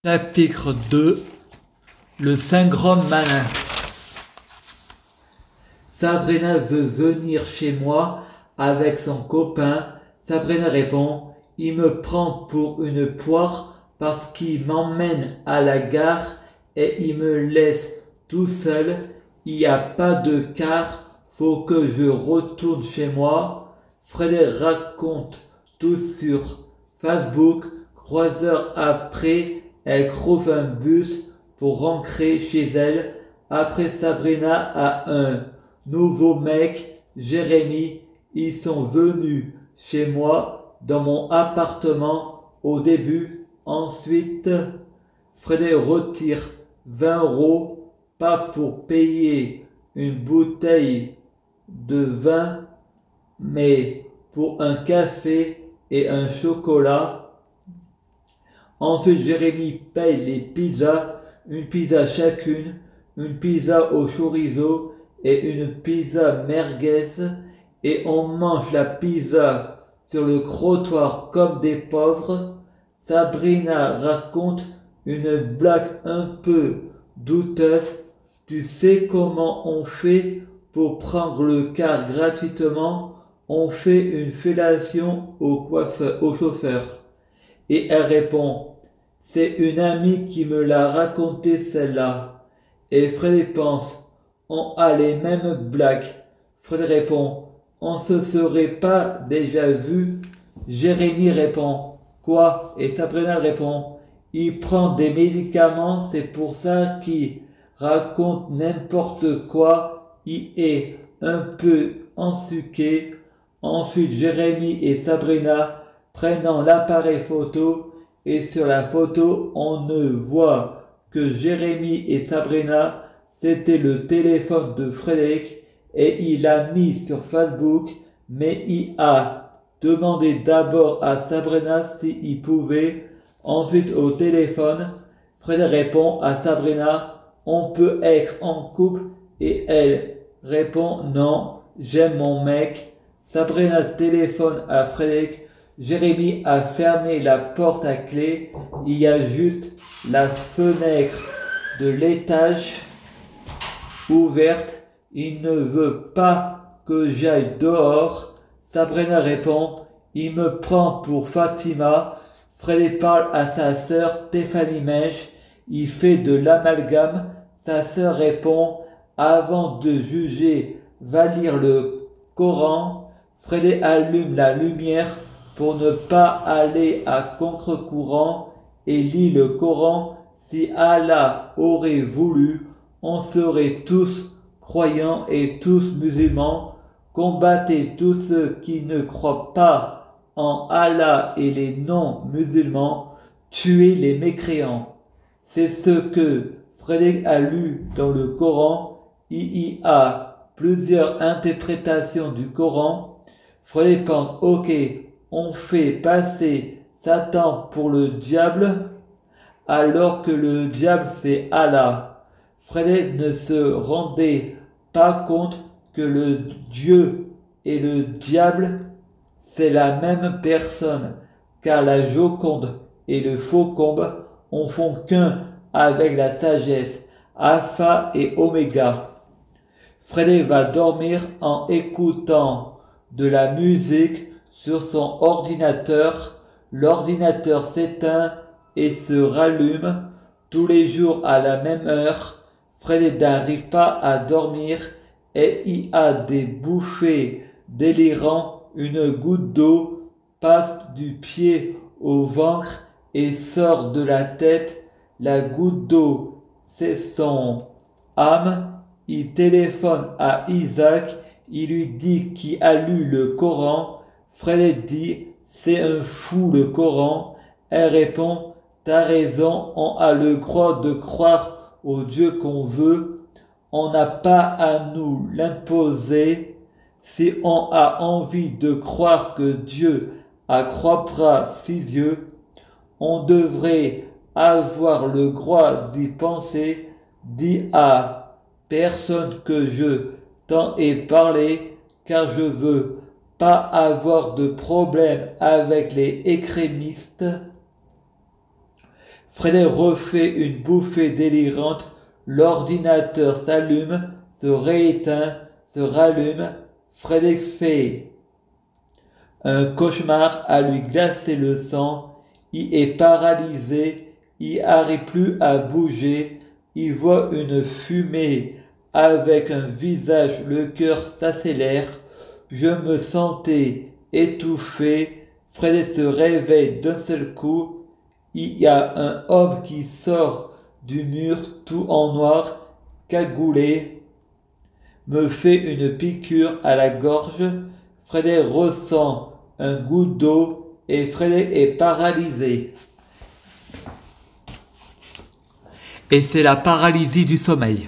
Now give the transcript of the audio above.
Chapitre 2. Le syndrome malin. Sabrina veut venir chez moi avec son copain. Sabrina répond: il me prend pour une poire parce qu'il m'emmène à la gare et il me laisse tout seul. Il n'y a pas de car, faut que je retourne chez moi. Frédéric raconte tout sur Facebook. 3 heures après, elle trouve un bus pour rentrer chez elle. Après, Sabrina a un nouveau mec, Jérémy. Ils sont venus chez moi dans mon appartement au début. Ensuite, Frédéric retire 20 €, pas pour payer une bouteille de vin, mais pour un café et un chocolat. Ensuite, Jérémy paye les pizzas, une pizza chacune, une pizza au chorizo et une pizza merguez, et on mange la pizza sur le trottoir comme des pauvres. Sabrina raconte une blague un peu douteuse. Tu sais comment on fait pour prendre le car gratuitement? On fait une fellation au chauffeur. Et elle répond: c'est une amie qui me l'a raconté celle-là. Et Frédéric pense: on a les mêmes blagues. Frédéric répond: on se serait pas déjà vu? Jérémy répond: quoi? Et Sabrina répond: il prend des médicaments, c'est pour ça qu'il raconte n'importe quoi. Il est un peu ensuqué. Ensuite, Jérémy et Sabrina prenant l'appareil photo, et sur la photo on ne voit que Jérémy et Sabrina. C'était le téléphone de Frédéric et il l'a mis sur Facebook, mais il a demandé d'abord à Sabrina s'il pouvait. Ensuite au téléphone, Frédéric répond à Sabrina: on peut être en couple, et elle répond: non, j'aime mon mec. Sabrina téléphone à Frédéric. Jérémy a fermé la porte à clé. Il y a juste la fenêtre de l'étage ouverte. Il ne veut pas que j'aille dehors. Sabrina répond: il me prend pour Fatima. Frédéric parle à sa sœur Stéphanie Mèche. Il fait de l'amalgame. Sa sœur répond: avant de juger, va lire le Coran. Frédéric allume la lumière pour ne pas aller à contre-courant et lit le Coran. Si Allah aurait voulu, on serait tous croyants et tous musulmans. Combattez tous ceux qui ne croient pas en Allah et les non-musulmans. Tuez les mécréants. C'est ce que Frédéric a lu dans le Coran. Il y a plusieurs interprétations du Coran. Frédéric pense: ok, on fait passer Satan pour le diable, alors que le diable c'est Allah. Frédéric ne se rendait pas compte que le Dieu et le diable c'est la même personne, car la Joconde et le Faucombe en font qu'un avec la sagesse, Alpha et Oméga. Frédéric va dormir en écoutant de la musique sur son ordinateur. L'ordinateur s'éteint et se rallume tous les jours à la même heure. Frédéric n'arrive pas à dormir et il a des bouffées délirantes. Une goutte d'eau passe du pied au ventre et sort de la tête. La goutte d'eau, c'est son âme. Il téléphone à Isaac. Il lui dit qu'il a lu le Coran. Frédéric dit: c'est un fou le Coran. Elle répond: t'as raison, on a le droit de croire au Dieu qu'on veut. On n'a pas à nous l'imposer. Si on a envie de croire que Dieu accroîtra ses yeux, on devrait avoir le droit d'y penser. Dis à personne que je t'en ai parlé, car je veux pas avoir de problème avec les extrémistes. Frédéric refait une bouffée délirante. L'ordinateur s'allume, se rééteint, se rallume. Frédéric fait un cauchemar à lui glacer le sang. Il est paralysé, il n'arrive plus à bouger. Il voit une fumée avec un visage, le cœur s'accélère. Je me sentais étouffé. Frédéric se réveille d'un seul coup. Il y a un homme qui sort du mur tout en noir, cagoulé, me fait une piqûre à la gorge. Frédéric ressent un goût d'eau et Frédéric est paralysé. Et c'est la paralysie du sommeil.